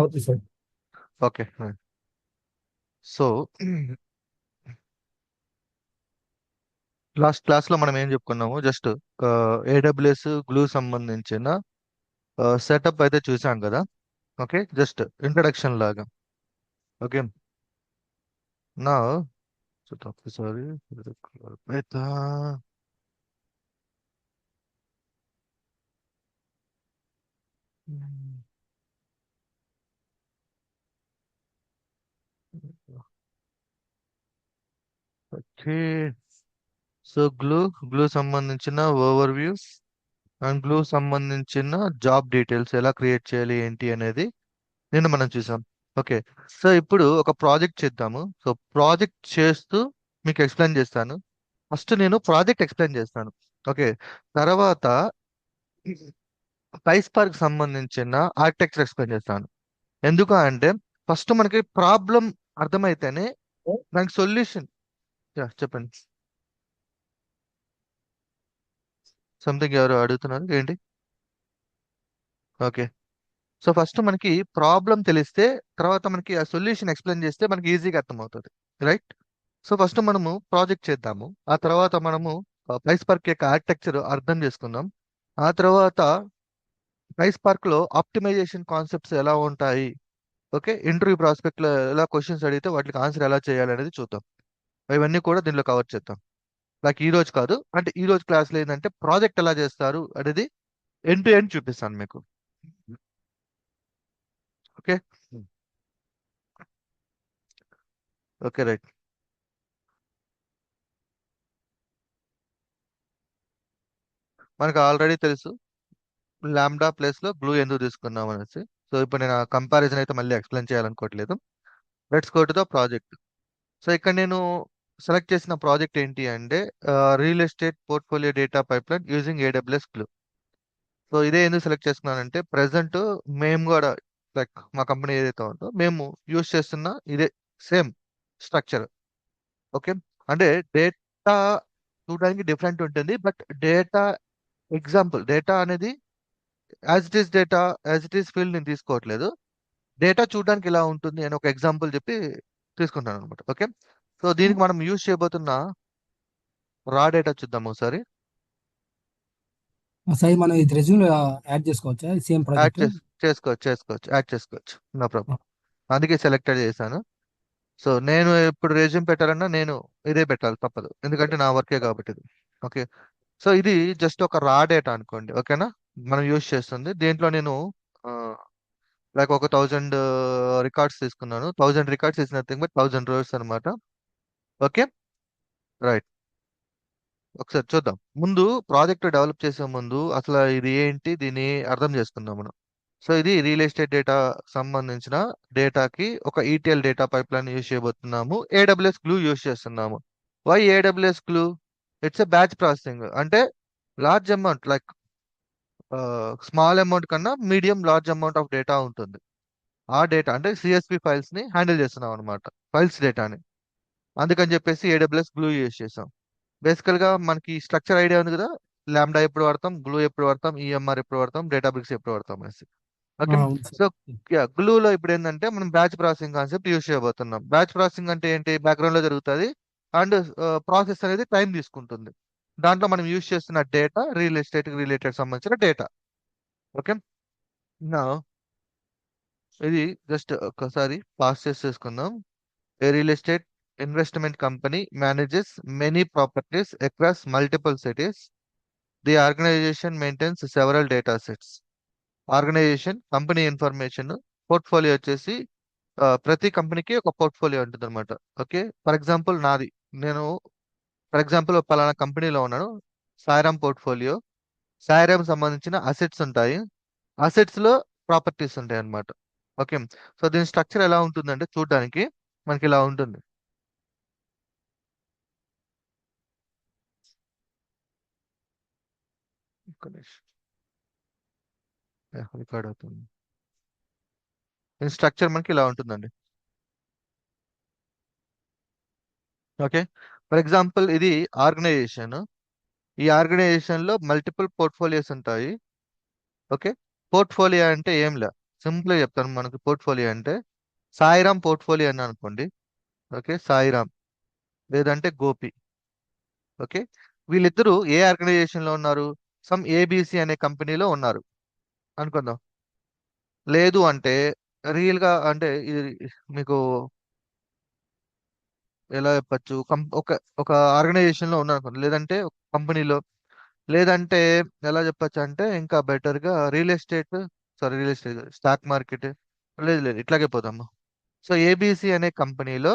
అవుతుంది sir. Okay. So last class లో మనం ఏం చెప్పుకున్నాము, జస్ట్ ఏడబ్ల్యూఎస్ గ్లూ సంబంధించిన సెటప్ అయితే చూసాం కదా. ఓకే, జస్ట్ ఇంట్రడక్షన్ లాగా. ఓకే, నా సారీ ఓకే. సో గ్లూ సంబంధించిన ఓవర్ వ్యూస్ అండ్ గ్లూ సంబంధించిన జాబ్ డీటెయిల్స్ ఎలా క్రియేట్ చేయాలి ఏంటి అనేది నిన్న మనం చూసాం. ఓకే, సో ఇప్పుడు ఒక ప్రాజెక్ట్ చేద్దాము. సో ప్రాజెక్ట్ చేస్తూ మీకు ఎక్స్ప్లెయిన్ చేస్తాను. ఫస్ట్ నేను ప్రాజెక్ట్ ఎక్స్ప్లెయిన్ చేస్తాను. ఓకే, తర్వాత పైస్పార్క్ సంబంధించిన ఆర్కిటెక్చర్ ఎక్స్ప్లెయిన్ చేస్తాను. ఎందుకు అంటే ఫస్ట్ మనకి ప్రాబ్లం అర్థమైతేనే దానికి సొల్యూషన్. చెప్పండి. సంథింగ్ ఎవరు అడుగుతున్నారు ఏంటి? ఓకే, సో ఫస్ట్ మనకి ప్రాబ్లం తెలిస్తే తర్వాత మనకి ఆ సొల్యూషన్ ఎక్స్ప్లెయిన్ చేస్తే మనకి ఈజీగా అర్థమవుతుంది. రైట్? సో ఫస్ట్ మనము ప్రాజెక్ట్ చేద్దాము. ఆ తర్వాత మనము ప్రైస్ పార్క్ యొక్క ఆర్కిటెక్చర్ అర్థం చేసుకుందాం. ఆ తర్వాత ప్రైస్ పార్క్ లో ఆప్టిమైజేషన్ కాన్సెప్ట్స్ ఎలా ఉంటాయి, ఓకే, ఇంటర్వ్యూ ప్రాస్పెక్ట్ లో ఎలా క్వశ్చన్స్ అడిగితే వాటికి ఆన్సర్ ఎలా చేయాలి అనేది చూద్దాం. ఇవన్నీ కూడా దీనిలో కవర్ చేద్దాం. లైక్ ఈ రోజు కాదు, అంటే ఈ రోజు క్లాస్లో ఏంటంటే ప్రాజెక్ట్ ఎలా చేస్తారు అనేది ఎండ్ టు ఎండ్ చూపిస్తాను మీకు. ఓకే. Okay, right. మనకు ఆల్రెడీ తెలుసు లాంబ్డా ప్లేస్ లో గ్లూ ఎందుకు తీసుకున్నాం అనేసి. సో ఇప్పుడు నేను కంపారిజన్ అయితే మళ్ళీ ఎక్స్ప్లెయిన్ చేయాలనుకోవట్లేదు. Let's go to the project. So ఇక్కడ నేను సెలెక్ట్ చేసిన ప్రాజెక్ట్ ఏంటి అంటే real estate portfolio data pipeline using AWS glue. So ఇదే ఎందుకు సెలెక్ట్ చేసుకున్నానంటే ప్రెసెంట్ మేము కూడా లైక్ మా కంపెనీ ఏదైతే ఉందో మేము యూజ్ చేస్తున్న ఇదే సేమ్ స్ట్రక్చర్. ఓకే, అంటే డేటా చూడడానికి డిఫరెంట్ ఉంటుంది, బట్ డేటా డేటా అనేది as it is data, as it is field నేను తీసుకోవట్లేదు. డేటా చూడడానికి ఇలా ఉంటుంది అని ఒక ఎగ్జాంపుల్ చెప్పి తీసుకుంటాను అనమాట. ఓకే, సో దీనికి మనం యూజ్ చేయబోతున్న రా డేటా చూద్దాం ఒకసారి. సార్ మనం ఇది రెజ్యూమ్ యాడ్ చేసుకోవచ్చా సేమ్ యాడ్ ప్రాజెక్ట్? యాడ్ చేసుకోవచ్చు, నో ప్రాబ్లం. అందుకే సెలెక్టెడ్ చేశాను. సో నేను ఇప్పుడు రెజ్యూమ్ పెట్టాలన్నా నేను ఇదే పెట్టాలి తప్పదు, ఎందుకంటే నా వర్కే కాబట్టి ఇది. ఓకే, సో ఇది జస్ట్ ఒక రా డేటా అనుకోండి. ఓకేనా? మనం యూజ్ చేస్తుంది దీంట్లో నేను లైక్ ఒక 1000 రికార్డ్స్ తీసుకున్నాను. 1000 records is nothing but 1000 rows అనమాట. Okay, right. ఒకసారి చూద్దాం. ముందు ప్రాజెక్ట్ డెవలప్ చేసే ముందు అసలు ఇది ఏంటి, దీన్ని అర్థం చేసుకుందాం మనం. సో ఇది రియల్ ఎస్టేట్ డేటా సంబంధించిన డేటాకి ఒక ETL data pipeline use చేయబోతున్నాము. ఏడబ్ల్యూఎస్ గ్లూ యూజ్ చేస్తున్నాము. Why AWS glue? It's a batch processing. అంటే large amount like small amount కన్నా medium large amount of data ఉంటుంది. ఆ డేటా అంటే సిఎస్పి ఫైల్స్ ని హ్యాండిల్ చేస్తున్నాం అనమాట, ఫైల్స్ డేటాని. అందుకని చెప్పేసి ఏడబ్ల్యూఎస్ గ్లూ యూజ్ చేసాం. బేసికల్ గా మనకి స్ట్రక్చర్ ఐడియా ఉంది కదా, లాంబ్డా ఎప్పుడు వాడతాం, గ్లూ ఎప్పుడు వాడతాం, ఈఎంఆర్ ఎప్పుడు వాడతాం, డేటాబ్రిక్స్ ఎప్పుడు వాడతాం అనేసి. ఓకే, అవును సార్. సో గ్లూలో ఇప్పుడు ఏంటంటే మనం బ్యాచ్ ప్రాసెసింగ్ కాన్సెప్ట్ యూజ్ చేయబోతున్నాం. బ్యాచ్ ప్రాసెసింగ్ అంటే ఏంటి, బ్యాక్గ్రౌండ్ లో జరుగుతుంది అండ్ ప్రాసెస్ అనేది టైం తీసుకుంటుంది. దాంట్లో మనం యూజ్ చేస్తున్న డేటా రియల్ ఎస్టేట్ రిలేటెడ్ సంబంధించిన డేటా. ఓకే, నా ఇది జస్ట్ ఒకసారి పాస్ చేసుకుందాం. A real estate investment company manages many properties across multiple cities. The organization maintains several data sets. Organisation company information portfolio వచ్చేసి ప్రతి కంపెనీకి ఒక పోర్ట్ఫోలియో ఉంటుంది అనమాట. ఓకే, ఫర్ ఎగ్జాంపుల్ నాది, నేను ఫర్ ఎగ్జాంపుల్ పలానా కంపెనీలో ఉన్నాను. సాయిరామ్ పోర్ట్ఫోలియో. సాయిరామ్ సంబంధించిన అసెట్స్ ఉంటాయి, అసెట్స్ లో ప్రాపర్టీస్ ఉంటాయి అన్నమాట. ఓకే, సో దీని స్ట్రక్చర్ ఎలా ఉంటుందంటే చూడడానికి మనకి ఇలా ఉంటుంది. ఒక్క నిమిషం. రికార్డ్ అవుతుంది. దీని స్ట్రక్చర్ మనకి ఇలా ఉంటుందండి. ఓకే, ఫర్ ఎగ్జాంపుల్ ఇది ఆర్గనైజేషన్. ఈ ఆర్గనైజేషన్ లో మల్టిపుల్ పోర్ట్ఫోలియోస్ ఉంటాయి. ఓకే, పోర్ట్ఫోలియో అంటే ఏం లే, సింపుల్గా చెప్తాను. మనకి పోర్ట్ఫోలియో అంటే సాయిరామ్ పోర్ట్ఫోలియో అని అనుకోండి. ఓకే, సాయిరామ్ లేదంటే గోపి. ఓకే, వీళ్ళిద్దరూ ఏ ఆర్గనైజేషన్ లో ఉన్నారు? సమ్ ఏబిసి అనే కంపెనీలో ఉన్నారు అనుకుందాం. లేదు అంటే రియల్ గా అంటే ఇది మీకు ఎలా చెప్పచ్చు, ఒక ఒక ఆర్గనైజేషన్ లో ఉన్నారు అనుకోండి, లేదంటే ఒక కంపెనీలో, లేదంటే ఎలా చెప్పచ్చు అంటే ఇంకా బెటర్ గా real estate, sorry real estate, stock market. లేదు లేదు, ఇట్లాగే పోదాము. సో ఏబిసి అనే కంపెనీలో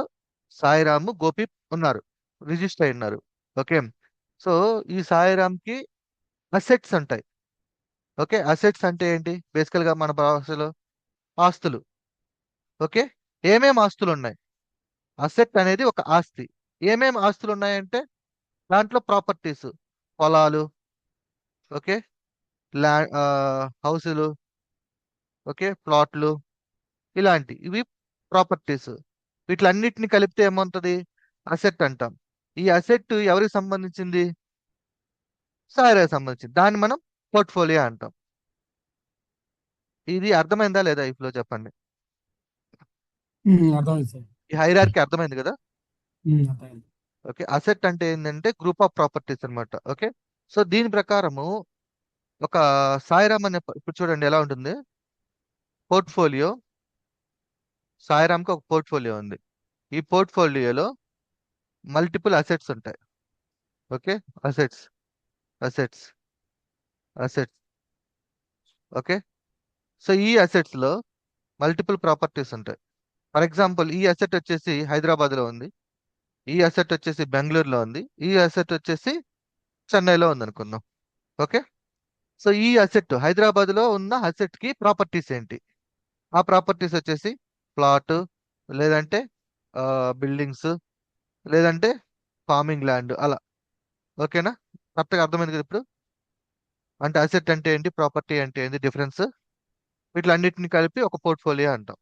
సాయిరాము గోపి ఉన్నారు, రిజిస్టర్ అయి ఉన్నారు. ఓకే, సో ఈ సాయిరామ్ కి అసెట్స్ ఉంటాయి. ఓకే, అసెట్స్ అంటే ఏంటి? బేసికల్ గా మన భాషలో ఆస్తులు. ఓకే, ఏమేం ఆస్తులు ఉన్నాయి? అసెట్ అనేది ఒక ఆస్తి. ఏమేం ఆస్తులు ఉన్నాయంటే దాంట్లో ప్రాపర్టీస్, పొలాలు, ఓకే, హౌసులు, ఓకే, ప్లాట్లు, ఇలాంటి ఇవి ప్రాపర్టీస్. వీటిలన్నిటిని కలిపితే ఏమవుతుంది? అసెట్ అంటాం. ఈ అసెట్ ఎవరికి సంబంధించింది? సాయిరాకి సంబంధించింది. దాన్ని మనం పోర్ట్ఫోలియో అంటాం. ఇది అర్థమైందా లేదా ఇప్పుడు చెప్పండి. అర్థమైంది సార్. ఈ హైరార్కీ అర్థమైంది కదా? అర్థమైంది. ఓకే, అసెట్ అంటే ఏంటంటే గ్రూప్ ఆఫ్ ప్రాపర్టీస్ అన్నమాట. ఓకే, సో దీని ప్రకారము ఒక సాయిరామ్ అనే ఇప్పుడు చూడండి ఎలా ఉంటుంది పోర్ట్ఫోలియో. సాయిరామ్కి ఒక పోర్ట్ఫోలియో ఉంది. ఈ పోర్ట్ఫోలియోలో మల్టిపుల్ అసెట్స్ ఉంటాయి. Okay, assets, assets, assets. Okay, so ఈ అసెట్స్ లో మల్టిపుల్ ప్రాపర్టీస్ ఉంటాయి. ఫర్ ఎగ్జాంపుల్ ఈ అసెట్ వచ్చేసి హైదరాబాద్ లో ఉంది, ఈ అసెట్ వచ్చేసి బెంగళూరులో ఉంది, ఈ అసెట్ వచ్చేసి చెన్నైలో ఉంది అనుకుందాం. ఓకే, సో ఈ అసెట్ హైదరాబాద్ లో ఉన్న అసెట్ కి ప్రాపర్టీస్ ఏంటి? ఆ ప్రాపర్టీస్ వచ్చేసి ప్లాట్, లేదంటే బిల్డింగ్స్, లేదంటే ఫార్మింగ్ ల్యాండ్, అలా. ఓకేనా? కరెక్ట్గా అర్థమైంది కదా ఇప్పుడు? అంటే అసెట్ అంటే ఏంటి, ప్రాపర్టీ అంటే ఏంటి, డిఫరెన్స్. వీటిలన్నిటిని కలిపి ఒక పోర్ట్ఫోలియో అంటాం.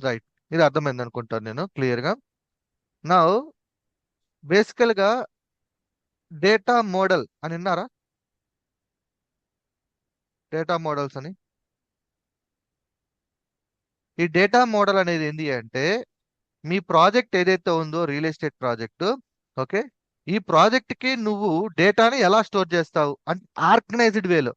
రైట్, ఇది అర్థమైంది అనుకుంటాను నేను క్లియర్ గా. నా బేసికల్ గా డేటా మోడల్ అని విన్నారా? డేటా మోడల్స్ అని. ఈ డేటా మోడల్ అనేది ఏంటి అంటే మీ ప్రాజెక్ట్ ఏదైతే ఉందో రియల్ ఎస్టేట్ ప్రాజెక్ట్. ఓకే, ఈ ప్రాజెక్ట్ కి నువ్వు డేటాని ఎలా స్టోర్ చేస్తావు అంటే ఆర్గనైజ్డ్ వేలో.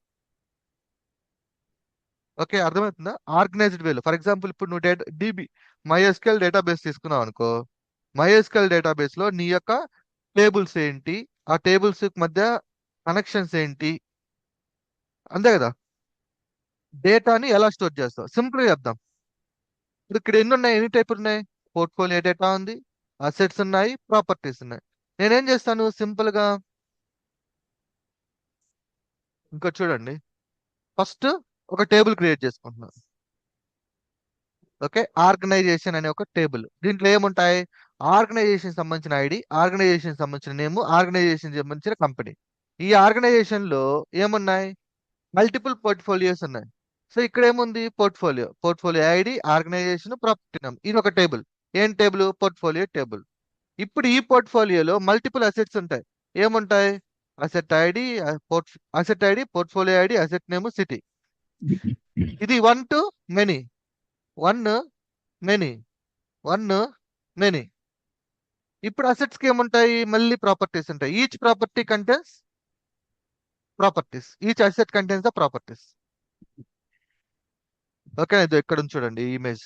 ఓకే, అర్థమవుతుందా? ఆర్గనైజ్డ్ వేలో. ఫర్ ఎగ్జాంపుల్ ఇప్పుడు నువ్వు డిబి మైఎస్క్యూఎల్ డేటాబేస్ తీసుకున్నావు అనుకో. మైఎస్క్యూఎల్ డేటాబేస్ లో నీ యొక్క టేబుల్స్ ఏంటి, ఆ టేబుల్స్ మధ్య కనెక్షన్స్ ఏంటి, అంతే కదా? డేటాని ఎలా స్టోర్ చేస్తావు సింపుల్ గా చెప్దాం. ఇప్పుడు ఇక్కడ ఎన్ని ఉన్నాయి, ఎన్ని టైప్ ఉన్నాయి? పోర్ట్ఫోలియో డేటా ఉంది, అసెట్స్ ఉన్నాయి, ప్రాపర్టీస్ ఉన్నాయి. నేనేం చేస్తాను సింపుల్ గా, ఇంకా చూడండి, ఫస్ట్ ఒక టేబుల్ క్రియేట్ చేసుకుంటున్నాను. ఓకే, ఆర్గనైజేషన్ అనే ఒక టేబుల్. దీంట్లో ఏముంటాయి? ఆర్గనైజేషన్ సంబంధించిన ఐడి, ఆర్గనైజేషన్ సంబంధించిన నేమ్, ఆర్గనైజేషన్ సంబంధించిన కంపెనీ. ఈ ఆర్గనైజేషన్ లో ఏమున్నాయి? మల్టిపుల్ పోర్ట్ఫోలియోస్ ఉన్నాయి. సో ఇక్కడ ఏముంది? Portfolio, portfolio ID, organisation, property name. ఇది ఒక టేబుల్. ఏం టేబుల్? Portfolio table. ఇప్పుడు ఈ పోర్ట్ఫోలియోలో మల్టిపుల్ అసెట్స్ ఉంటాయి. ఏముంటాయి? Asset ID, asset ID, portfolio ID, asset name, city. ఇది one to many, one many, one many. ఇప్పుడు అసెట్స్ కి ఏముంటాయి? మళ్ళీ ప్రాపర్టీస్ ఉంటాయి. Each property contains properties, each asset contains the properties. Okay, ఇది ఎక్కడ ఉంది చూడండి ఈ ఇమేజ్.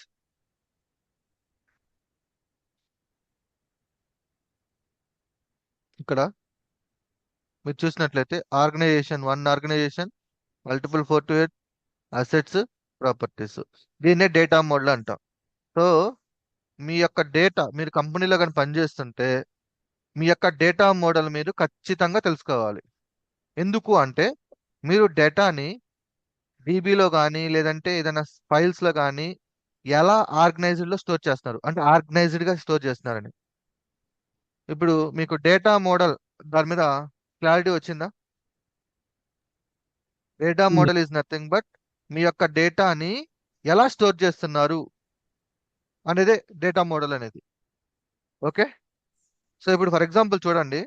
ఇక్కడ మీరు చూసినట్లయితే organization, one organization, multiple 4 to 8 assets, properties. దీన్నే డేటా మోడల్ అంటాం. సో మీ యొక్క డేటా, మీరు కంపెనీలో కానీ పనిచేస్తుంటే మీ యొక్క డేటా మోడల్ మీరు ఖచ్చితంగా తెలుసుకోవాలి. ఎందుకు అంటే మీరు డేటాని డీబీలో కానీ లేదంటే ఏదైనా ఫైల్స్ లో కానీ ఎలా ఆర్గనైజ్డ్ లో స్టోర్ చేస్తున్నారు, అంటే ఆర్గనైజ్డ్ గా స్టోర్ చేస్తున్నారని. ఇప్పుడు మీకు డేటా మోడల్ దాని మీద క్లారిటీ వచ్చిందా? Data model is nothing but మీ యొక్క డేటాని ఎలా స్టోర్ చేస్తున్నారు అనేదే డేటా మోడల్ అనేది. ఓకే, సో ఇప్పుడు ఫర్ ఎగ్జాంపుల్ చూడండి,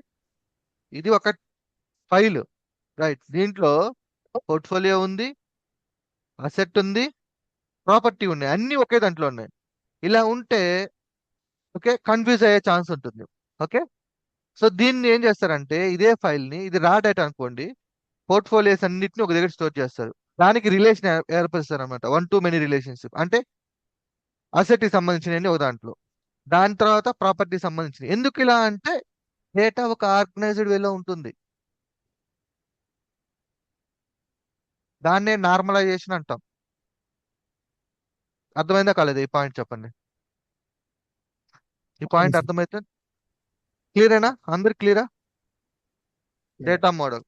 ఇది ఒక ఫైల్. రైట్, దీంట్లో పోర్ట్ఫోలియో ఉంది, అసెట్ ఉంది, ప్రాపర్టీ ఉన్నాయి, అన్ని ఒకే దాంట్లో ఉన్నాయి. ఇలా ఉంటే ఓకే కన్ఫ్యూజ్ అయ్యే ఛాన్స్ ఉంటుంది. ఓకే, సో దీన్ని ఏం చేస్తారంటే ఇదే ఫైల్ ని, ఇది రా డేటా అనుకోండి, పోర్ట్ఫోలియోస్ అన్నిటిని ఒక దగ్గర స్టోర్ చేస్తారు. దానికి రిలేషన్ ఏర్పరుస్తారు అనమాట, వన్ టు మెనీ రిలేషన్షిప్. అంటే అసెట్ కి సంబంధించినవి ఒక దాంట్లో, దాని తర్వాత ప్రాపర్టీ సంబంధించినవి. ఎందుకు ఇలా అంటే డేటా ఒక ఆర్గనైజ్డ్ వేలో ఉంటుంది. దాన్నే నార్మలైజేషన్ అంటాం. అర్థమైందా కాలేదు ఈ పాయింట్ చెప్పండి. ఈ పాయింట్ అర్థమైతే క్లియరేనా? అందరికి క్లియరా? Data model.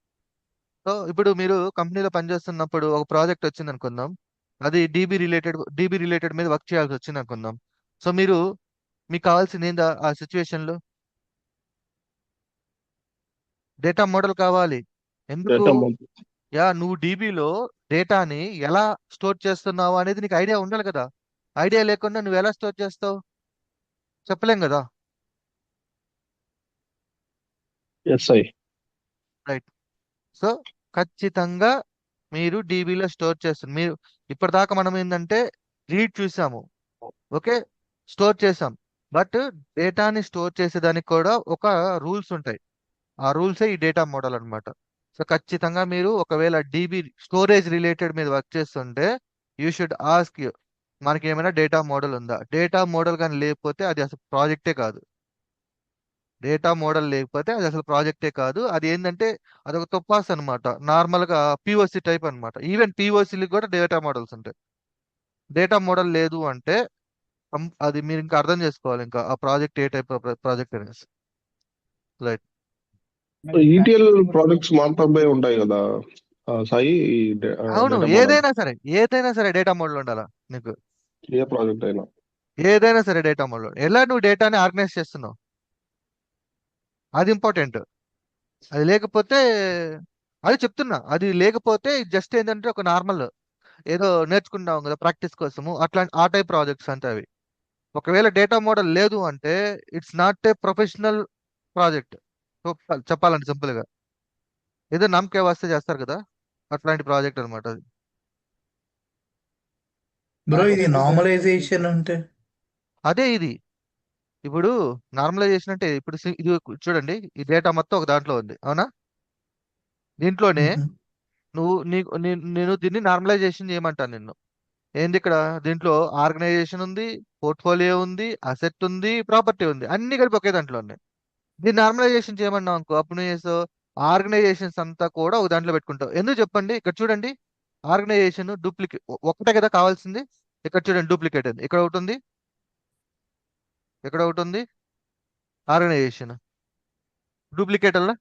సో ఇప్పుడు మీరు కంపెనీలో పనిచేస్తున్నప్పుడు ఒక ప్రాజెక్ట్ వచ్చింది అనుకుందాం, అది డీబీ రిలేటెడ్ మీద వర్క్ చేయాల్సి వచ్చింది అనుకుందాం. సో మీకు కావాల్సింది ఏందా ఆ సిచ్యువేషన్ లో? డేటా మోడల్ కావాలి. ఎందుకు? Data model. నువ్వు డీబీలో డేటాని ఎలా స్టోర్ చేస్తున్నావు అనేది నీకు ఐడియా ఉండాలి కదా. ఐడియా లేకుండా నువ్వు ఎలా స్టోర్ చేస్తావు? చెప్పలేం కదా. ఎస్ఐ. రైట్. సో ఖచ్చితంగా మీరు డీబీలో స్టోర్ చేస్తారు. మీరు ఇప్పటిదాకా మనం ఏంటంటే రీడ్ చూసాము, ఓకే, స్టోర్ చేసాం. బట్ డేటాని స్టోర్ చేసేదానికి కూడా ఒక రూల్స్ ఉంటాయి. ఆ రూల్సే ఈ డేటా మోడల్ అన్నమాట. సో ఖచ్చితంగా మీరు ఒకవేళ డీబీ స్టోరేజ్ రిలేటెడ్ మీద వర్క్ చేస్తుంటే యూ షుడ్ ఆస్క్ మనకి ఏమైనా డేటా మోడల్ ఉందా. డేటా మోడల్ కానీ లేకపోతే అది అసలు ప్రాజెక్టే కాదు. డేటా మోడల్ లేకపోతే అది అసలు ప్రాజెక్టే కాదు. అది ఏంటంటే అదొక తుప్పాస్ అనమాట. నార్మల్ గా పిఓసి టైప్ అన్నమాట. ఈవెన్ పిఓసిలకు కూడా డేటా మోడల్స్ ఉంటాయి. డేటా మోడల్ లేదు అంటే అది మీరు ఇంకా అర్థం చేసుకోవాలి, ఇంకా ఆ ప్రాజెక్ట్ ఏ టైప్ ప్రాజెక్ట్ అనేసి. రైట్. ఈటీఎల్ ప్రాజెక్ట్స్ మాత్రమే ఉంటాయి కదా సాయి, అవును, డేటా మోడల్. ఏదైనా సరే డేటా మోడల్ ఉండాలా నీకు. ఏ ప్రాజెక్ట్ అయినా. ఏదైనా సరే డేటా మోడల్. ఎలా నువ్వు డేటాని ఆర్గనైజ్ చేస్తున్నావు, అది ఇంపార్టెంట్. అది లేకపోతే, అది చెప్తున్నా, అది లేకపోతే జస్ట్ ఏంటంటే ఒక నార్మల్ ఏదో నేర్చుకుంటాం కదా ప్రాక్టీస్ కోసము, అట్లా ఆ టైప్ ప్రాజెక్ట్స్ అంటే అవి. ఒకవేళ డేటా మోడల్ లేదు అంటే it's not a professional project. చెప్పాలంటే సింపుల్ గా ఏదో నమ్మకే వస్తే చేస్తారు కదా, అట్లాంటి ప్రాజెక్ట్ అనమాట అది. బ్రో ఇది నార్మలైజేషన్ అంటే అదే ఇది. ఇప్పుడు నార్మలైజేషన్ అంటే ఇప్పుడు ఇది చూడండి, ఈ డేటా మొత్తం ఒక దాంట్లో ఉంది, అవునా? దీంట్లోనే మ్మ్. నేను దీన్ని నార్మలైజేషన్ చేయమంటాను నిన్ను. ఏంది ఇక్కడ? దీంట్లో ఆర్గనైజేషన్ ఉంది, పోర్ట్ఫోలియో ఉంది, అసెట్ ఉంది, ప్రాపర్టీ ఉంది, అన్ని కలిపి ఒకే దాంట్లో ఉన్నాయి. దీన్ని నార్మలైజేషన్ చేయమన్నావు అనుకో, అప్పుడు నువ్వు చేస్తావు ఆర్గనైజేషన్స్ అంతా కూడా ఒక దాంట్లో పెట్టుకుంటావు. ఎందుకు చెప్పండి? ఇక్కడ చూడండి, ఆర్గనైజేషన్ డూప్లికేట్ ఒకటే కదా కావాల్సింది. ఇక్కడ చూడండి డూప్లికేట్ ఉంది, ఇక్కడ ఒకటి ఉంది, ఇక్కడ ఒకటి ఉంది. ఆర్గనైజేషన్ డూప్లికేట్ అలా.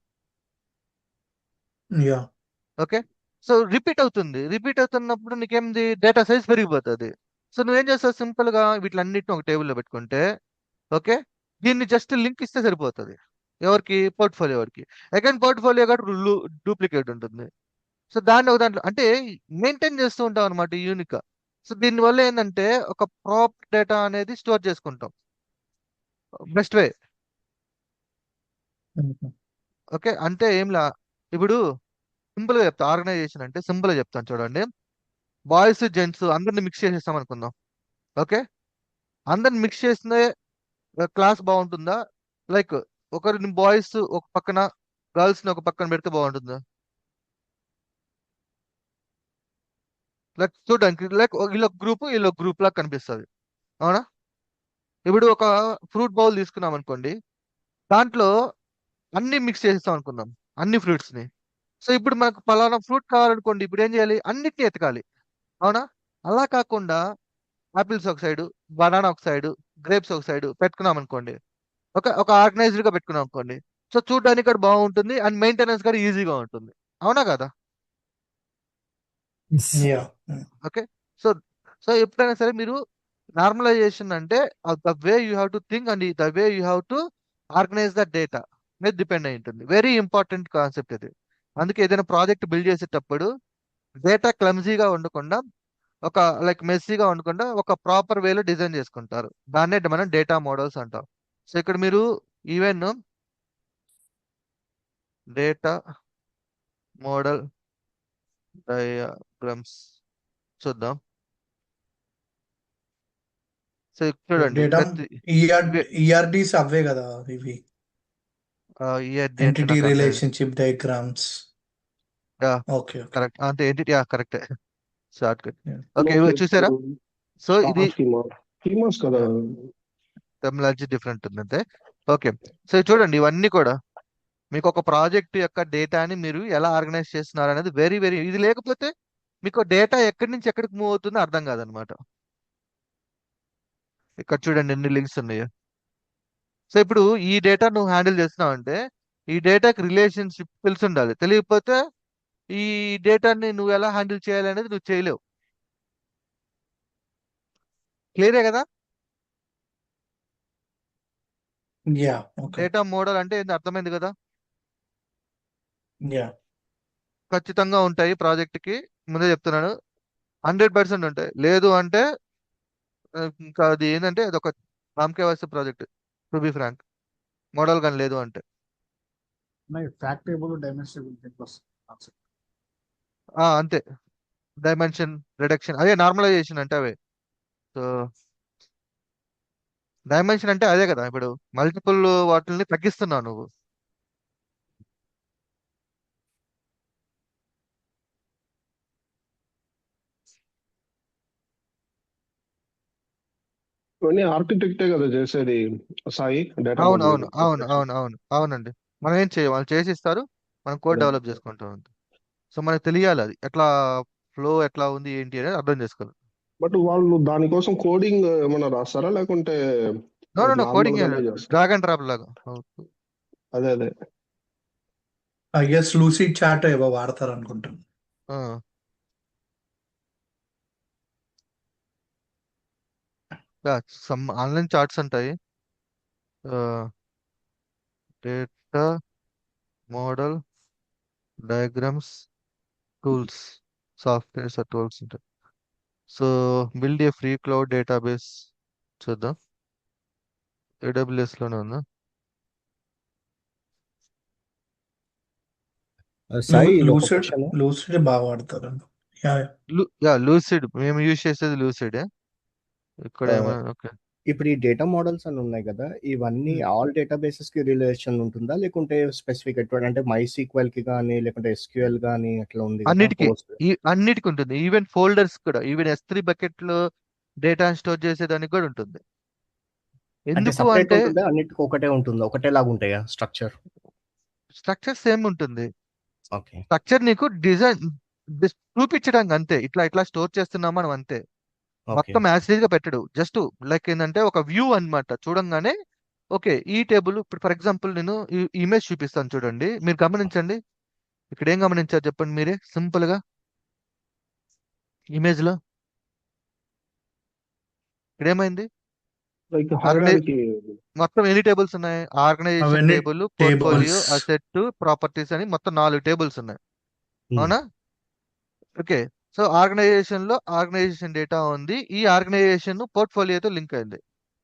యా ఓకే, సో రిపీట్ అవుతున్నప్పుడు నీకేంది, డేటా సైజ్ పెరిగిపోతుంది. సో నువ్వేం చేస్తావు, సింపుల్ గా వీటిలన్నిటిని ఒక టేబుల్లో పెట్టుకుంటే ఓకే, దీన్ని జస్ట్ లింక్ ఇస్తే సరిపోతుంది. ఎవరికి? పోర్ట్ఫోలియో వారికి. అగైన్ పోర్ట్ఫోలియో కూడా డూప్లికేట్ ఉంటుంది. సో దాన్ని ఒక దాంట్లో అంటే మెయింటైన్ చేస్తూ ఉంటాం అనమాట యూనిక్. సో దీనివల్ల ఏంటంటే ఒక ప్రాపర్ డేటా అనేది స్టోర్ చేసుకుంటాం బెస్ట్ వే. ఓకే, అంటే ఏంలా, ఇప్పుడు సింపుల్ గా చెప్తా. ఆర్గనైజేషన్ అంటే సింపుల్ గా చెప్తాను చూడండి. బాయ్స్ జెంట్స్ అందరిని మిక్స్ చేసేస్తాం అనుకుందాం. ఓకే, అందరిని మిక్స్ చేస్తే క్లాస్ బాగుంటుందా? లైక్ ఒకరిని బాయ్స్ ఒక పక్కన, గర్ల్స్ ని ఒక పక్కన పెడితే బాగుంటుందా? లైక్ చూడడానికి లైక్ వీళ్ళొక గ్రూప్ లాగా కనిపిస్తుంది, అవునా? ఇప్పుడు ఒక ఫ్రూట్ బౌల్ తీసుకున్నాం అనుకోండి, దాంట్లో అన్ని మిక్స్ చేసేస్తాం అనుకుందాం, అన్ని ఫ్రూట్స్ ని. సో ఇప్పుడు మనకు పలానా ఫ్రూట్ కావాలనుకోండి, ఇప్పుడు ఏం చేయాలి? అన్నిటిని ఎతకాలి, అవునా? అలా కాకుండా ఆపిల్స్ ఒక సైడ్, బనానా ఒక సైడ్, గ్రేప్స్ ఒక సైడ్ పెట్టుకున్నాం అనుకోండి, ఒక ఆర్గనైజ్డ్ గా పెట్టుకున్నాం అనుకోండి, సో చూడడానికి కూడా బాగుంటుంది అండ్ మెయింటెనెన్స్ కూడా ఈజీగా ఉంటుంది, అవునా కదా? యా ఓకే, సో సో ఎప్పుడైనా సరే మీరు నార్మలైజేషన్ అంటే the way you have to think and the way you have to organise the data మీద డిపెండ్ అయి ఉంటుంది. వెరీ ఇంపార్టెంట్ కాన్సెప్ట్ ఇది. అందుకే ఏదైనా ప్రాజెక్ట్ బిల్డ్ చేసేటప్పుడు డేటా క్లమ్జీగా ఉండకుండా, ఒక లైక్ మెస్సీగా ఉండకుండా ఒక ప్రాపర్ వేలో డిజైన్ చేసుకుంటారు. దాన్నే మనం డేటా మోడల్స్ అంటాం. సో ఇక్కడ మీరు ఈవెన్ డేటా మోడల్ డయాగ్రమ్స్ చూద్దాం. సో చూడండి డేటా ప్రతి ఈఆర్డీస్ అవే కదా ఇవి, ERD అంటే ఎంటిటీ నాకు అంత relationship diagrams. Yeah, okay okay. Correct అంతే ఏంటి correct short cut. Yeah. Okay చూసారా? సో ఇది స్కీమాస్ కదా. టెర్మినాలజీ డిఫరెంట్ ఉంది అంతే. ఓకే సో చూడండి ఇవన్నీ కూడా మీకు ఒక ప్రాజెక్ట్ యొక్క డేటాని మీరు ఎలా ఆర్గనైజ్ చేస్తున్నారు అనేది వెరీ వెరీ, ఇది లేకపోతే మీకు డేటా ఎక్కడి నుంచి ఎక్కడికి మూవ్ అవుతుందో అర్థం కాదనమాట. ఇక్కడ చూడండి ఎన్ని లింక్స్ ఉన్నాయో. సో ఇప్పుడు ఈ డేటా నువ్వు హ్యాండిల్ చేస్తున్నావు అంటే ఈ డేటాకి రిలేషన్షిప్ తెలిసి ఉండాలి. తెలియకపోతే ఈ డేటాని నువ్వు ఎలా హ్యాండిల్ చేయాలి అనేది నువ్వు చేయలేవు. క్లియరే కదా? Yeah okay. డేటా మోడల్ అంటే ఏంది అర్థమైంది కదా? యా ఖచ్చితంగా ఉంటాయి ప్రాజెక్ట్ కి, ముందే చెప్తున్నాను 100% ఉంటాయి. లేదు అంటే ఇంకా అది ఏంటంటే అది ఒక రామ్కేవాసి project to be frank, model కానీ లేదు అంటే. Fact table dimension concept. అంతే, డైమెన్షన్ రిడక్షన్ అదే నార్మలైజేషన్ అంటే అవే. సో డైమెన్షన్ అంటే అదే కదా, ఇప్పుడు మల్టిపుల్ వాటిని తగ్గిస్తున్నావు నువ్వు. ఇవన్నీ ఆర్కిటెక్టే కదా చేసేది సాయి, డేటా అవును మోడల్. అవును అవును అవును అవును అవునండి. మనం ఏం చేయం, వాళ్ళు చేసి ఇస్తారు, మనం కోడ్ డెవలప్ చేసుకుంటాం అంతే. సో మనకు తెలియాలి అది ఎట్లా ఫ్లో ఎట్లా ఉంది ఏంటి అనేది అర్థం చేసుకోవాలి. బట్ వాళ్ళు దానికోసం కోడింగ్ ఏమైనా రాస్తారా, లేకుంటే నో నో నార్మల్ కోడింగ్ గానే చేస్తారా? డ్రాగ్ అండ్ డ్రాప్ లాగా. అదే అదే. ఐ గెస్ లూసిడ్ చాట్ ఏవో వాడతారు అనుకుంటాను. సమ్ ఆన్లైన్ చార్ట్స్ ఉంటాయి, data model diagrams tools, softwares tools ఉంటాయి. So build a free cloud database చూద్దాం. AWS లోనే ఉందా? సాయి ఇది ఒక లూసిడ్ క్వశ్చన్. లూసిడ్ బాగా వాడతారు. లూసిడ్ మేము యూజ్ చేసేది లూసిడ్. ఇక్కడ ఆ, ఏమైనా ఓకే. ఇప్పుడు ఈ డేటా మోడల్స్ అని ఉన్నాయి కదా, ఇవన్నీ ఆల్ డేటాబేసెస్ కి రిలేషన్ ఉంటుందా, లేకుంటే స్పెసిఫిక్ అంటే MySQL కి కానీ లేకుంటే SQL కానీ అట్లా ఉంది కదా, అన్నిటికీ Post. అన్నిటికీ ఉంటుంది. ఈవెన్ ఫోల్డర్స్ కూడా, ఈవెన్ S3 బకెట్ లో డేటా స్టోర్ చేసేదానికి కూడా ఉంటుంది. అంటే ఎందుకు సపరేట్ అంటే ఉంటుందా, అన్నిటికీ ఒకటే ఉంటుందా, ఒకటే లాగా ఉంటాయా స్ట్రక్చర్? స్ట్రక్చర్ సేమ్ ఉంటుంది. ఓకే స్ట్రక్చర్ నీకు డిజైన్ చూపించడానికి అంతే, ఇట్లా ఇట్లా స్టోర్ చేస్తున్నాం మనం అంతే. ఓకే మొత్తం యాసిడ్ గా పెట్టడు, జస్ట్ లైక్ ఏంటంటే ఒక వ్యూ అన్నమాట. చూడంగానే ఓకే ఈ టేబుల్, ఇప్పుడు ఫర్ ఎగ్జాంపుల్ నేను ఈ ఇమేజ్ చూపిస్తాను చూడండి, మీరు గమనించండి. ఇక్కడ ఏం గమనించారు చెప్పండి మీరే సింపుల్ గా. ఇమేజ్ లో ఇక్కడ ఏమైంది? Like hierarchy. మొత్తం ఎన్ని టేబుల్స్ ఉన్నాయి? ఆర్గనైజేషన్ అవన్నీ table, portfolio, tables. Asset, properties అని మొత్తం 4 టేబుల్స్ ఉన్నాయి. Hmm. అవునా? ఓకే సో ఆర్గనైజేషన్ లో ఆర్గనైజేషన్ డేటా ఉంది. ఈ ఆర్గనైజేషన్ పోర్ట్ఫోలియోతో లింక్ అయింది.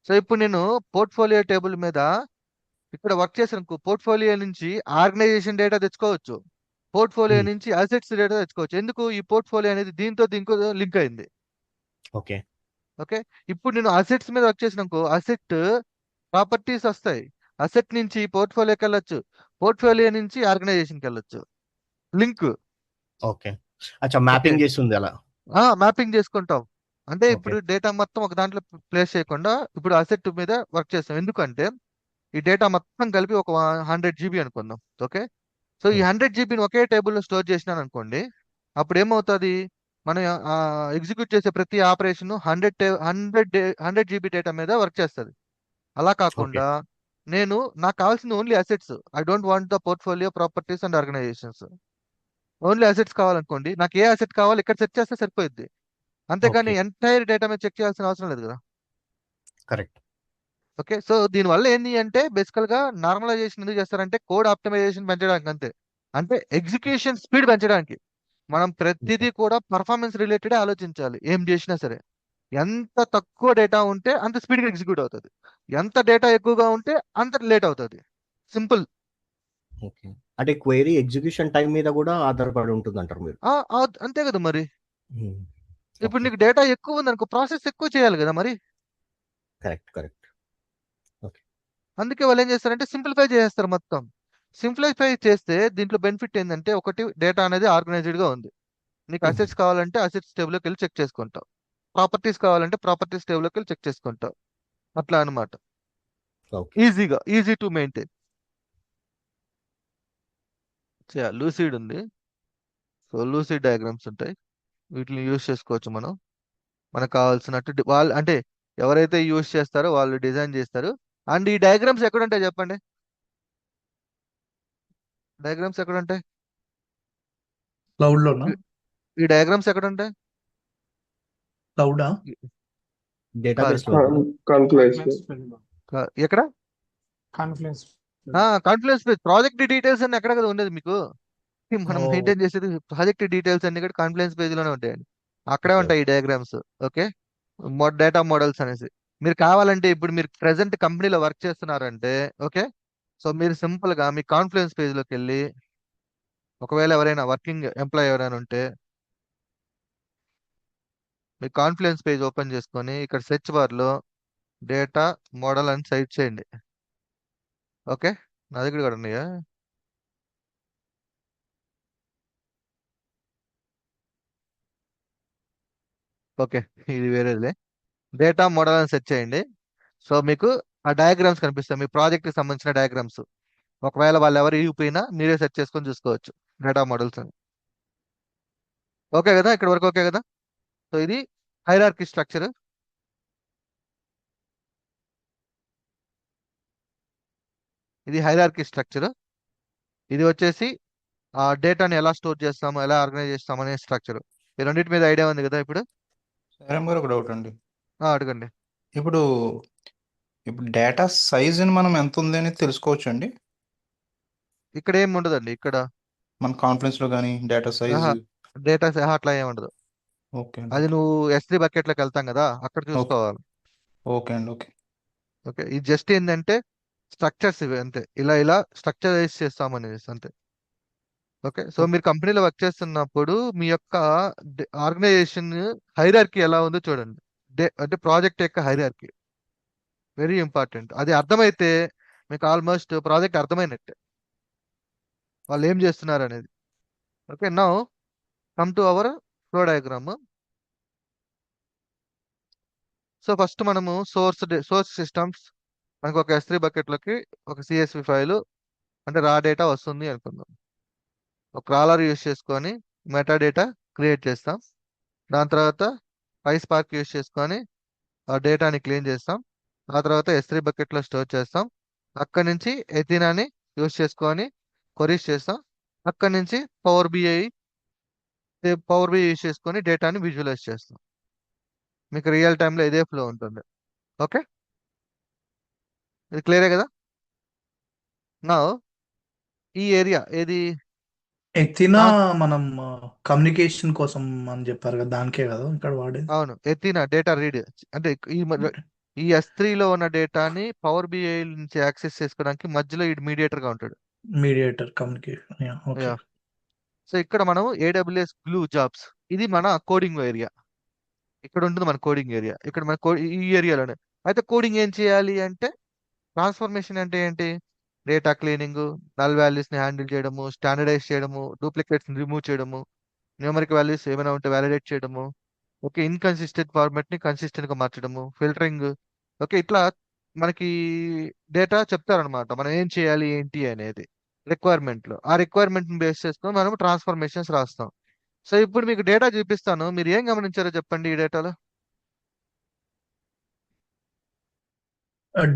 సో ఇప్పుడు నేను పోర్ట్ఫోలియో టేబుల్ మీద ఇక్కడ వర్క్ చేసిన పోర్ట్ఫోలియో నుంచి ఆర్గనైజేషన్ డేటా తెచ్చుకోవచ్చు, పోర్ట్ఫోలియో Hmm. నుంచి అసెట్స్ డేటా తెచ్చుకోవచ్చు. ఎందుకు? ఈ పోర్ట్ఫోలియో అనేది దీంతో దీంతో లింక్ అయింది. ఓకే ఓకే ఇప్పుడు నేను అసెట్స్ మీద వర్క్ చేసినాకో అసెట్ ప్రాపర్టీస్ వస్తాయి, అసెట్ నుంచి పోర్ట్ఫోలియోకి వెళ్ళొచ్చు, పోర్ట్ఫోలియో నుంచి ఆర్గనైజేషన్కి వెళ్ళొచ్చు. లింక్ ఓకే అచ్చా, మ్యాపింగ్ చేస్తుంది అలా. మ్యాపింగ్ చేసుకుంటాం. అంటే Okay. ఇప్పుడు డేటా మొత్తం ఒక దాంట్లో ప్లేస్ చేయకుండా ఇప్పుడు అసెట్ మీద వర్క్ చేస్తాం. ఎందుకంటే ఈ డేటా మొత్తం కలిపి ఒక 100 GB అనుకుందాం. ఓకే సో ఈ 100 GBని ఒకే టేబుల్లో స్టోర్ చేసినాను అనుకోండి, అప్పుడు ఏమవుతుంది? మనం ఎగ్జిక్యూట్ చేసే ప్రతి ఆపరేషన్ 100 GB డేటా మీద వర్క్ చేస్తుంది. అలా కాకుండా నాకు కావాల్సింది only assets. I don't want the portfolio, properties and organizations. Only assets కావాలనుకోండి, నాకు ఏ అసెట్ కావాలి ఇక్కడ సెట్ చేస్తే సరిపోద్ది. అంతేగాని Okay. ఎంటైర్ డేటా మీద చెక్ చేయాల్సిన అవసరం లేదు కదా. కరెక్ట్. ఓకే సో దీనివల్ల ఏంటి అంటే బేసికల్ గా నార్మలైజేషన్ ఎందుకు చేస్తారంటే కోడ్ ఆప్టిమైజేషన్ పెంచడానికి అంతే. అంటే ఎగ్జిక్యూషన్ స్పీడ్ పెంచడానికి. మనం ప్రతిదీ కూడా పర్ఫార్మెన్స్ రిలేటెడ్ ఆలోచించాలి ఏం చేసినా సరే. ఎంత తక్కువ డేటా ఉంటే అంత స్పీడ్గా ఎగ్జిక్యూట్ అవుతుంది, ఎంత డేటా ఎక్కువగా ఉంటే అంత లేట్ అవుతుంది. సింపుల్. ఓకే అంటే క్వైరీ ఎగ్జిక్యూషన్ టైం మీద కూడా ఆధారపడి ఉంటుంది అంటారు మీరు. అంతే కదా మరి. ఇప్పుడు ఓకే. నీకు డేటా ఎక్కువ ఉంది అనుకో, ప్రాసెస్ ఎక్కువ చేయాలి కదా మరి. కరెక్ట్. అందుకే వాళ్ళు ఏం చేస్తారంటే సింప్లిఫై చేసేస్తారు మొత్తం. సింప్లిఫై చేస్తే దీంట్లో బెనిఫిట్ ఏంటంటే, ఒకటి డేటా అనేది ఆర్గనైజ్డ్ గా ఉంది. నీకు హుహు. అసెట్స్ కావాలంటే అసెట్స్ టేబుల్లోకి వెళ్ళి చెక్ చేసుకుంటావు. ప్రాపర్టీస్ కావాలంటే ప్రాపర్టీస్ టేబుల్లోకి వెళ్ళి చెక్ చేసుకుంటావు. అట్లా అన్నమాట. Okay. Easy to maintain. Lucid ఉంది. సో లూసిడ్ డయాగ్రామ్స్ ఉంటాయి, వీటిని యూజ్ చేసుకోవచ్చు మనం. మనకు కావాల్సినట్టు వాళ్ళు అంటే ఎవరైతే యూజ్ చేస్తారో వాళ్ళు డిజైన్ చేస్తారు. అండ్ ఈ డయాగ్రామ్స్ ఎక్కడ ఉంటాయి చెప్పండి? డయాగ్రామ్స్ ఎక్కడ ఉంటాయి? క్లౌడ్ లోనా? ఈ డయాగ్రామ్స్ ఎక్కడ ఉంటాయి? క్లౌడా? డేటాబేస్ లో కాదు. ఉందా? కాన్ఫ్లుయెన్స్ ఎక్కడ? Confluence. Confidence page project details అన్ని ఎక్కడ కదా ఉండేది మీకు. మనం ఓ. మెయింటైన్ చేసేది ప్రాజెక్ట్ డీటెయిల్స్ అన్ని కూడా కాన్ఫిడెన్స్ పేజ్ లోనే ఉంటాయండి. అక్కడే ఓకే. ఉంటాయి ఈ డయాగ్రామ్స్. ఓకే, డేటా మోడల్స్ అనేసి. మీరు కావాలంటే ఇప్పుడు మీరు ప్రెసెంట్ కంపెనీలో వర్క్ చేస్తున్నారంటే, ఓకే, సో మీరు సింపుల్ గా మీ కాన్ఫిడెన్స్ పేజ్ లోకి వెళ్ళి, ఒకవేళ ఎవరైనా వర్కింగ్ ఎంప్లాయ్ ఎవరైనా ఉంటే మీ కాన్ఫిడెన్స్ పేజ్ ఓపెన్ చేసుకొని ఇక్కడ సెర్చ్ బార్ లో డేటా మోడల్ అని టైప్ చేయండి. ఓకే, నా దగ్గర కూడా ఉన్నాయా? ఓకే, ఇది వేరేదిలే. డేటా మోడల్ అని సెర్చ్ చేయండి. సో మీకు ఆ డయాగ్రామ్స్ కనిపిస్తాయి, మీ ప్రాజెక్ట్ కి సంబంధించిన డయాగ్రామ్స్. ఒకవేళ వాళ్ళు ఎవరు ఇవ్వకపోయినా మీరే సెర్చ్ చేసుకొని చూసుకోవచ్చు డేటా మోడల్స్ అని. ఓకే కదా, ఇక్కడ వరకు ఓకే కదా? సో ఇది హైరార్కీ స్ట్రక్చర్. ఇది హైరార్కీ స్ట్రక్చర్. ఇది వచ్చేసి ఆ డేటాని ఎలా స్టోర్ చేస్తాము, ఎలా ఆర్గనైజ్ చేస్తాము అనే స్ట్రక్చర్. ఈ రెండింటి మీద ఐడియా ఉంది కదా ఇప్పుడు? సారం గారు ఒక డౌట్ అండి. అడగండి. ఇప్పుడు ఇప్పుడు డేటా సైజుని మనం ఎంత ఉంది అనేది తెలుసుకోవచ్చు అండి. ఇక్కడ ఏమి ఉండదండి. ఇక్కడ మన కాన్ఫరెన్స్ లో కానీ డేటా సైజ్. డేటా అట్లా ఏమి ఉండదు. ఓకే అది అండి. నువ్వు S3 బకెట్ లోకి వెళ్తాం కదా, అక్కడ చూసుకోవాలి. ఓకే అండి. ఓకే. ఓకే, ఇది జస్ట్ ఏంటంటే స్ట్రక్చర్స్ ఇవి అంతే. ఇలా స్ట్రక్చరైజ్ చేస్తామనేసి అంతే. ఓకే, సో మీరు కంపెనీలో వర్క్ చేస్తున్నప్పుడు మీ యొక్క ఆర్గనైజేషన్ హైరార్కీ ఎలా ఉందో చూడండి. అంటే ప్రాజెక్ట్ యొక్క హైరార్కీ వెరీ ఇంపార్టెంట్. అది అర్థమైతే మీకు ఆల్మోస్ట్ ప్రాజెక్ట్ అర్థమైనట్టే, వాళ్ళు ఏం చేస్తున్నారు అనేది. Okay, now come to our flow diagram. So first మనము సోర్స్ సిస్టమ్స్, మనకు ఒక S3 బకెట్లోకి ఒక CSV ఫైల్ అంటే రా డేటా వస్తుంది అనుకుందాం. ఒక క్రాలర్ యూస్ చేసుకొని మెటా డేటా క్రియేట్ చేస్తాం. దాని తర్వాత PySpark యూస్ చేసుకొని ఆ డేటాని క్లీన్ చేస్తాం. ఆ తర్వాత S3 బకెట్లో స్టోర్ చేస్తాం. అక్కడి నుంచి ఎథినాని యూస్ చేసుకొని కొరీస్ చేస్తాం. అక్కడి నుంచి పవర్ బిఐ యూస్ చేసుకొని డేటాని విజువలైజ్ చేస్తాం. మీకు రియల్ టైంలో ఇదే ఫ్లో ఉంటుంది. ఓకే, ఇది క్లియరే కదా? నా ఈ ఏరియా ఏది? ఎథినా మనం కమ్యూనికేషన్ కోసం అని చెప్పారు కదా, దానికే కదా ఇక్కడ వాడేది. అవును, ఎథినా డేటా రీడ్ అంటే ఈ S3లో ఉన్న డేటాని పవర్ బిఐ నుంచి యాక్సెస్ చేసుకోవడానికి మధ్యలో ఈ మీడియేటర్ గా ఉంటాడు. Mediator communication. ఓకే. సో ఇక్కడ మనం AWS గ్లూ జాబ్స్, ఇది మన కోడింగ్ ఏరియా. ఇక్కడ ఉంటుంది మన కోడింగ్ ఏరియా. ఇక్కడ మన ఈ ఏరియాలోనే. అయితే కోడింగ్ ఏం చేయాలి అంటే, ట్రాన్స్ఫర్మేషన్ అంటే ఏంటి? డేటా క్లీనింగ్, నల్ వాల్యూస్ ని హ్యాండిల్ చేయడము, స్టాండర్డైజ్ చేయడము, డూప్లికేట్స్ ని రిమూవ్ చేయడము, న్యూమరిక్ వాల్యూస్ ఏమైనా ఉంటే వ్యాలిడేట్ చేయడము, ఓకే, ఇన్కన్సిస్టెంట్ ఫార్మాట్ ని కన్సిస్టెంట్ గా మార్చడము, ఫిల్టరింగ్. ఓకే, ఇట్లా మనకి డేటా చెప్తారనమాట మనం ఏం చేయాలి ఏంటి అనేది రిక్వైర్మెంట్ లో. ఆ రిక్వైర్మెంట్ ని బేస్ చేసుకొని మనం ట్రాన్స్ఫర్మేషన్స్ రాస్తాం. సో ఇప్పుడు మీకు డేటా చూపిస్తాను, మీరు ఏం గమనించారో చెప్పండి ఈ డేటాలో.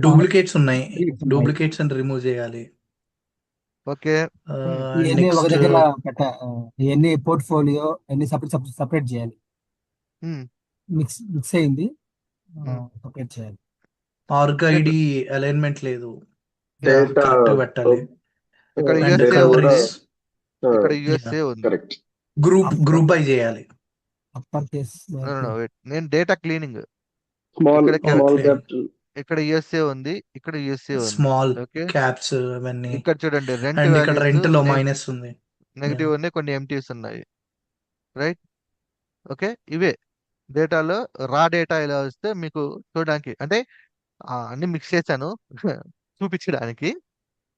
డూప్లికేట్స్ ఉన్నాయి. Duplicates ఉన్నాయి. డూప్లికేట్స్ అని రిమూవ్ చేయాలి. ఓకే, ఇవన్నీ ఒక నెక్స్ట్ దగ్గర ఇవన్నీ పోర్ట్ఫోలియో అన్ని సపరేట్ చేయాలి. మిక్స్ అయింది, సపరేట్ చేయాలి. ఆర్గ్ ఐడి అలైన్మెంట్ లేదు, డేటా కరెక్ట్ పెట్టాలి. ఇక్కడ అండ్ USA ఉంది, కంట్రీస్ ఇక్కడ USA ఉంది. కరెక్ట్. గ్రూప్ బై చేయాలి. Upper case No, no, wait. నేను డేటా క్లీనింగ్. స్మాల్ ఇక్కడ స్మాల్ Okay. క్యాపిటల్. ఇక్కడ USA ఉంది, ఇక్కడ USA ఉంది. స్మాల్ ఓకే, క్యాప్స్ అవన్నీ. ఇక్కడ చూడండి రెంట్ అండ్ ఇక్కడ రెంట్ లో వాల్యూస్ మైనస్ ఉంది. నెగిటివ్ ఉన్నాయి, కొన్ని ఎంటీస్ ఉన్నాయి. రైట్? ఓకే, ఇవే డేటాలో రా డేటా ఇలా వస్తే మీకు చూడడానికి అంటే అన్ని మిక్స్ చేశాను చూపించడానికి.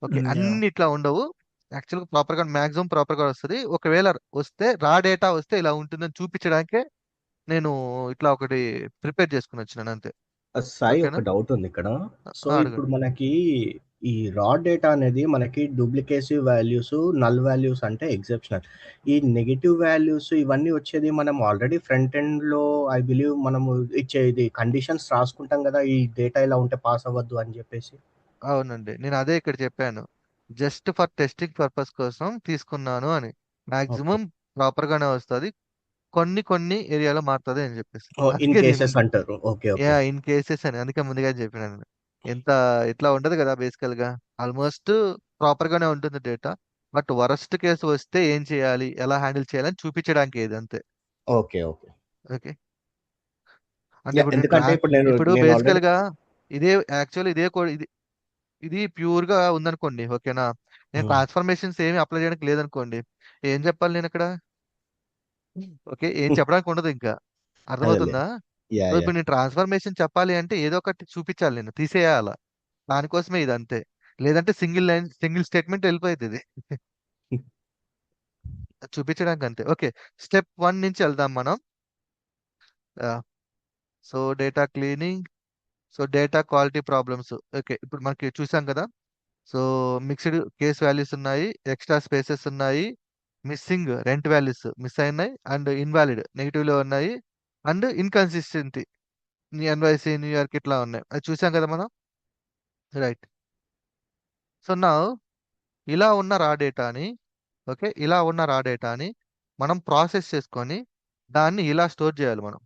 ఓకే, అన్ని ఇట్లా ఉండవు. యాక్చువల్గా ప్రాపర్గా మ్యాక్సిమం ప్రాపర్గా వస్తుంది. ఒకవేళ వస్తే రా డేటా వస్తే ఇలా ఉంటుందని చూపించడానికే నేను ఇట్లా ఒకటి ప్రిపేర్ చేసుకుని వచ్చినాను అంతే. సాయి ఓకేనా? ఒక డౌట్ ఉంది ఇక్కడ. సో ఇప్పుడు అడగండి. మనకి ఈ రా డేటా అనేది మనకి డూప్లికేసివ్ వాల్యూస్, నల్ వాల్యూస్ అంటే ఎగ్జెప్షనల్. ఈ నెగటివ్ వాల్యూస్ ఇవన్నీ వచ్చేది మనం ఆల్రెడీ ఫ్రంట్ ఎండ్ లో ఐ బిలీవ్ మనము ఇచ్చేది కండిషన్స్ రాసుకుంటాం కదా, ఈ డేటా ఇలా ఉంటే పాస్ అవ్వద్దు అని చెప్పేసి. అవునండి, నేను అదే ఇక్కడ చెప్పాను. జస్ట్ ఫర్ టెస్టింగ్ పర్పస్ కోసం తీసుకున్నాను అని. ఓకే. మాక్సిమం ప్రాపర్ గానే వస్తుంది, కొన్ని కొన్ని ఏరియాలో మారుతుంది అని చెప్పేసి. ఇన్ అందుకే కేసెస్ అంటారు. Okay okay. ఇన్ కేసెస్ అని అందుకే ముందుగా చెప్పినాను. ఎంత ఇట్లా ఉండదు కదా బేసికల్ గా, ఆల్మోస్ట్ ప్రాపర్ గానే ఉంటుంది డేటా. బట్ వరస్ట్ కేసు వస్తే ఏం చేయాలి, ఎలా హ్యాండిల్ చేయాలని చూపించడానికి ఇది అంతే. Okay okay. ఓకే, అంటే యా, ఇప్పుడు ఎందుకంటే ఇప్పుడు నేను ఇప్పుడు నేను బేసికల్ ఆల్రెడీ గా ఇదే యాక్చువల్ ఇదే కోడ్ ఇది ఇది ప్యూర్ గా ఉందనుకోండి. ఓకేనా, నేను ట్రాన్స్ఫర్మేషన్స్ ఏమి అప్లై చేయడానికి లేదనుకోండి, ఏం చెప్పాలి నేను ఇక్కడ? ఓకే, ఏం చెప్పడానికి ఉండదు ఇంకా. అదేలే. అర్థమవుతుందా? Yeah so yeah. ఇప్పుడు నేను ట్రాన్స్ఫర్మేషన్ చెప్పాలి అంటే ఏదో ఒకటి చూపించాలి, నేను తీసేయాల. దానికోసమే ఇది అంతే. లేదంటే సింగిల్ లైన్ సింగిల్ స్టేట్మెంట్ వెళ్ళిపోయింది ఇది చూపించడానికి అంతే. ఓకే, స్టెప్ 1 నుంచి వెళ్దాం మనం. So data cleaning, so data quality problems. Okay, ఇప్పుడు మనకి చూసాం కదా. సో మిక్స్డ్ కేస్ వాల్యూస్ ఉన్నాయి, ఎక్స్ట్రా స్పేసెస్ ఉన్నాయి, మిస్సింగ్ రెంట్ వాల్యూస్ మిస్ అయినాయి, అండ్ ఇన్వాలిడ్ నెగిటివ్ లో ఉన్నాయి, అండ్ ఇన్కన్సిస్టెంటీ ఎన్వైసి న్యూయార్క్ ఇట్లా ఉన్నాయి. అది చూసాం కదా మనం. రైట్. సో నా ఇలా ఉన్న రా డేటాని, ఓకే, ఇలా ఉన్న రా డేటాని మనం ప్రాసెస్ చేసుకొని దాన్ని ఇలా స్టోర్ చేయాలి మనం.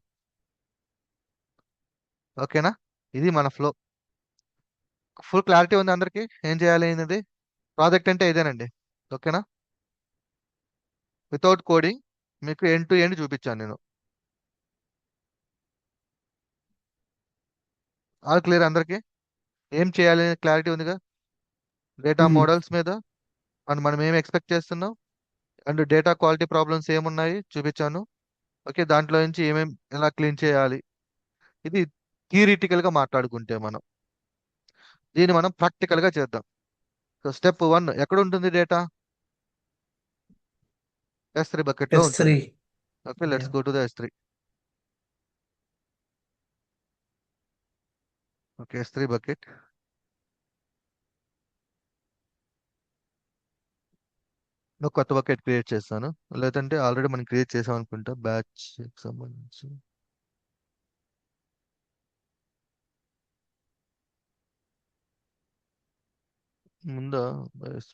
ఓకేనా, ఇది మన ఫ్లో. ఫుల్ క్లారిటీ ఉంది అందరికి ఏం చేయాలి అనేది? ప్రాజెక్ట్ అంటే ఇదేనండి. ఓకేనా, వితౌట్ కోడింగ్ మీకు ఎండ్ టు ఎండ్ చూపించాను నేను. ఆల్ క్లియర్ అందరికి? ఏం చేయాలి క్లారిటీ ఉందిగా? డేటా మోడల్స్ మీద అండ్ మనం ఏం ఎక్స్పెక్ట్ చేస్తున్నాం, అండ్ డేటా క్వాలిటీ ప్రాబ్లమ్స్ ఏమున్నాయి చూపించాను. ఓకే, దాంట్లో నుంచి ఏమేమి ఎలా క్లీన్ చేయాలి, ఇది థియరిటికల్ గా మాట్లాడుకుంటే మనం దీన్ని మనం ప్రాక్టికల్ గా చేద్దాం. సో స్టెప్ 1 ఎక్కడ ఉంటుంది డేటా? S3 బకెట్ లో ఉంటుంది. S3. Okay, let's Yeah. Go to the S3. Okay, S3 bucket. నువ్వు కొత్త బకెట్ క్రియేట్ చేస్తాను, లేదంటే ఆల్రెడీ మనం క్రియేట్ చేసాం అనుకుంటా బ్యాచ్ సంబంధించి. ముందా బ్యాచ్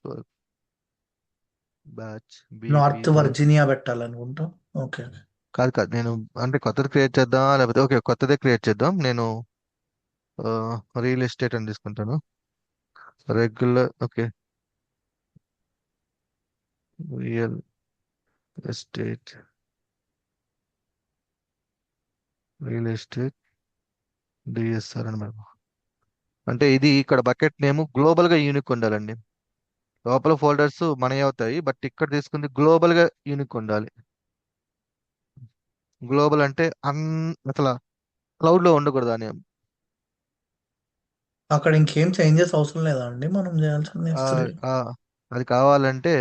నార్త్ బీపీ వర్జీనియా పెట్టాలనుకుంటా. ఓకే. కాదు కాదు, నేను అంటే కొత్తది క్రియేట్ చేద్దామా లేకపోతే ఓకే కొత్తదే క్రియేట్ చేద్దాం. నేను రియల్ ఎస్టేట్ అని తీసుకుంటాను. Regular, okay, real estate, real estate DSR అని మేము. అంటే ఇది ఇక్కడ బకెట్ నేమ్ గ్లోబల్ గా యూనిక్ ఉండాలండి. లోపల ఫోల్డర్స్ మనవి అవుతాయి, బట్ ఇక్కడ తీసుకుంది గ్లోబల్ గా యూనిక్ ఉండాలి. గ్లోబల్ అంటే అసలు క్లౌడ్ లో ఉండకూడదు అని. అక్కడ ఇంకేం చేంజెస్ అవసరం లేదా అండి మనం చేయాల్సింది ఆ, S3? ఆ, అది కావాలంటే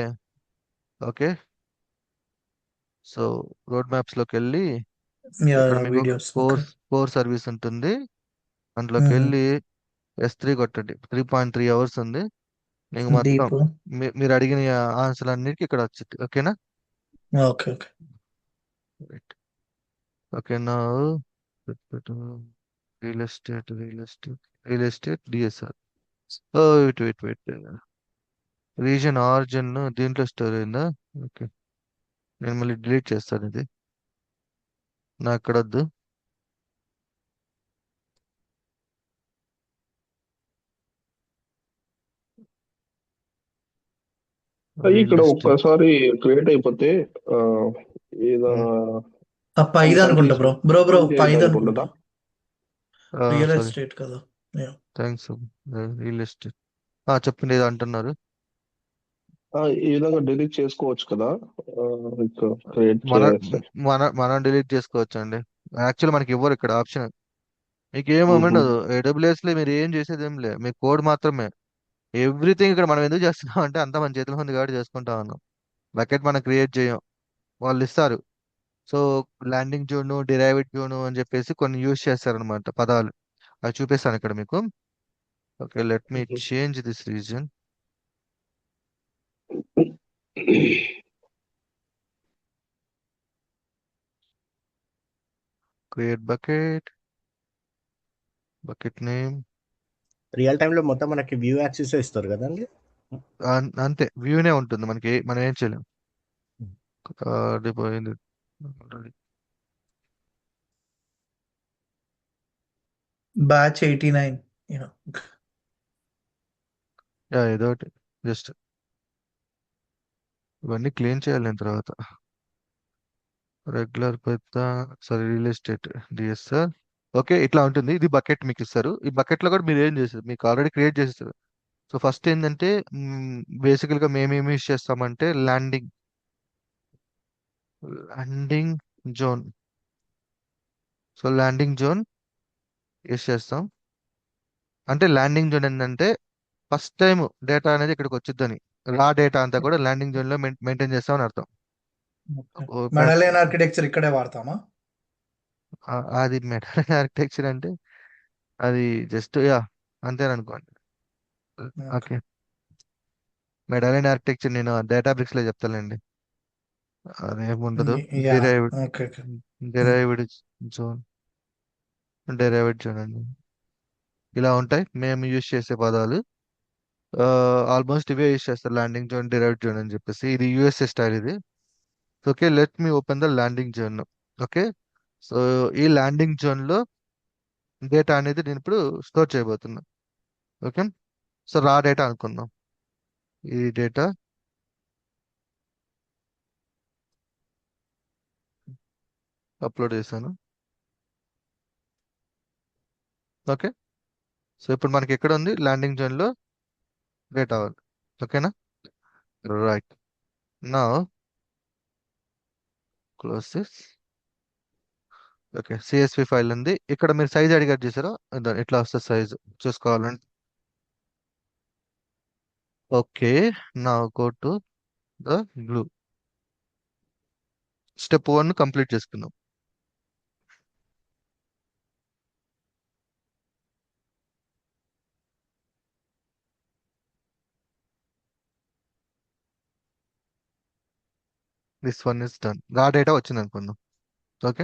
ఓకే, సో రోడ్ మ్యాప్స్ లోకి వెళ్ళి ఇక్కడ మీకు వీడియోస్. ఓకే. కోర్ సర్వీస్ ఉంటుంది, అందులోకి వెళ్ళి S3 కొట్టండి. 3.3 అవర్స్ ఉంది మీకు మొత్తం. డీప్. మీరు అడిగిన ఆన్సర్ అన్నిటికీ ఇక్కడ వచ్చింది. ఓకేనా? Okay okay. ఓకేనా, real estate DSR. Wait wait wait, reason origin దీంట్లో స్టోర్ అయిందా? ఓకే, నేను మళ్ళీ డిలీట్ చేస్తాను ఇది, నాకు ఇక్కడ వద్దు. ఇక్కడ ఒక్కసారి క్రియేట్ అయిపోతే ఆ, ఏదో పైది అనుకుంటా బ్రో. బ్రో పైది అనుకుంటుందా? అనుకుంటా. రియల్ సారీ, ఎస్టేట్ కదా. Yeah. థ్యాంక్స్. రియల్ ఎస్టేట్ చెప్పండి, ఏదో అంటున్నారు. ఈ విధంగా డిలీట్ చేసుకోవచ్చు కదా క్రియేట్ మనం చేస్తే. మనం డిలీట్ చేసుకోవచ్చు అండి. యాక్చువల్ మనకి ఇవ్వరు ఇక్కడ ఆప్షన్. మీకు ఏం ఉండదు AWS లో మీరు ఏం చేసేది ఏం లేదు, మీ కోడ్ మాత్రమే. ఎవ్రీథింగ్ ఇక్కడ మనం ఎందుకు చేస్తున్నాం అంటే అంతా మన చేతిలో ఉంది కాబట్టి చేసుకుంటా ఉన్నాం. బకెట్ మనం క్రియేట్ చేయం, వాళ్ళు ఇస్తారు. So landing zone, derived zone అని చెప్పేసి కొన్ని యూజ్ చేస్తారనమాట పదాలు. అవి చూపిస్తాను ఇక్కడ మీకు. Okay, let me change this reason. Create bucket, bucket name. Real టైంలో మొత్తం మనకి వ్యూ యాక్సిస్ ఇస్తారు కదండి. అంతే, వ్యూనే ఉంటుంది మనకి, మనం ఏం చేయలేం. అది పోయింది already. బ్యాచ్ 89 యూనో ఏదో ఒకటి జస్ట్ ఇవన్నీ క్లీన్ చేయాలి నేను తర్వాత. రెగ్యులర్ పెద్ద, sorry, real estate DSR. Okay, ఇట్లా ఉంటుంది. ఇది బకెట్ మీకు ఇస్తారు. ఈ బకెట్ లో కూడా మీరు ఏం చేస్తారు, మీకు ఆల్రెడీ క్రియేట్ చేస్తారు. సో ఫస్ట్ ఏంటంటే బేసికల్ గా మేము ఏమి యూస్ చేస్తామంటే landing zone. So landing zone use చేస్తాం. అంటే ల్యాండింగ్ జోన్ ఏంటంటే ఫస్ట్ టైం డేటా అనేది ఇక్కడికి వచ్చిద్దని, రా డేటా అంతా కూడా ల్యాండింగ్ జోన్ లో మెయింటైన్ చేస్తామని అర్థం. మెడలైన్ ఆర్కిటెక్చర్ ఇక్కడే వాడతామా? అది మెటల్ ఆర్కిటెక్చర్ అంటే అది జస్ట్ యా అంతేననుకోండి. ఓకే, మెడలైన్ ఆర్కిటెక్చర్ నేను డేటాబ్రిక్స్ లో చెప్తానండి, అదేముండదు. Yeah, derived okay okay. Derived zone, derived zone అండి. ఇలా ఉంటాయి మేము యూజ్ చేసే పదాలు. ఆల్మోస్ట్ ఇవే యూజ్ చేస్తారు, ల్యాండింగ్ జోన్, డిరైవ్డ్ జోన్ అని చెప్పేసి. ఇది యూఎస్ఏ స్టైల్ ఇది. Okay, let me open the landing zone. Okay, so ఈ ల్యాండింగ్ జోన్ లో డేటా అనేది నేను ఇప్పుడు స్టోర్ చేయబోతున్నా. ఓకే, సో రా డేటా అనుకుందాం. ఈ డేటా అప్లోడ్ చేశాను. ఓకే, సో ఇప్పుడు మనకి ఎక్కడ ఉంది, ల్యాండింగ్ జోన్ లో డేటా ఉంది. ఓకేనా, రైట్. నా close this. Okay, CSV file ఉంది ఇక్కడ. మీరు సైజ్ అడిగారు చూసారా, ఇట్లా వస్తుంది సైజ్ చూసుకోవాలంటే. ఓకే, నా go to the glue. Step 1 complete చేసుకుందాం. This one is done. Raw data వచ్చింది అనుకుందాం. ఓకే,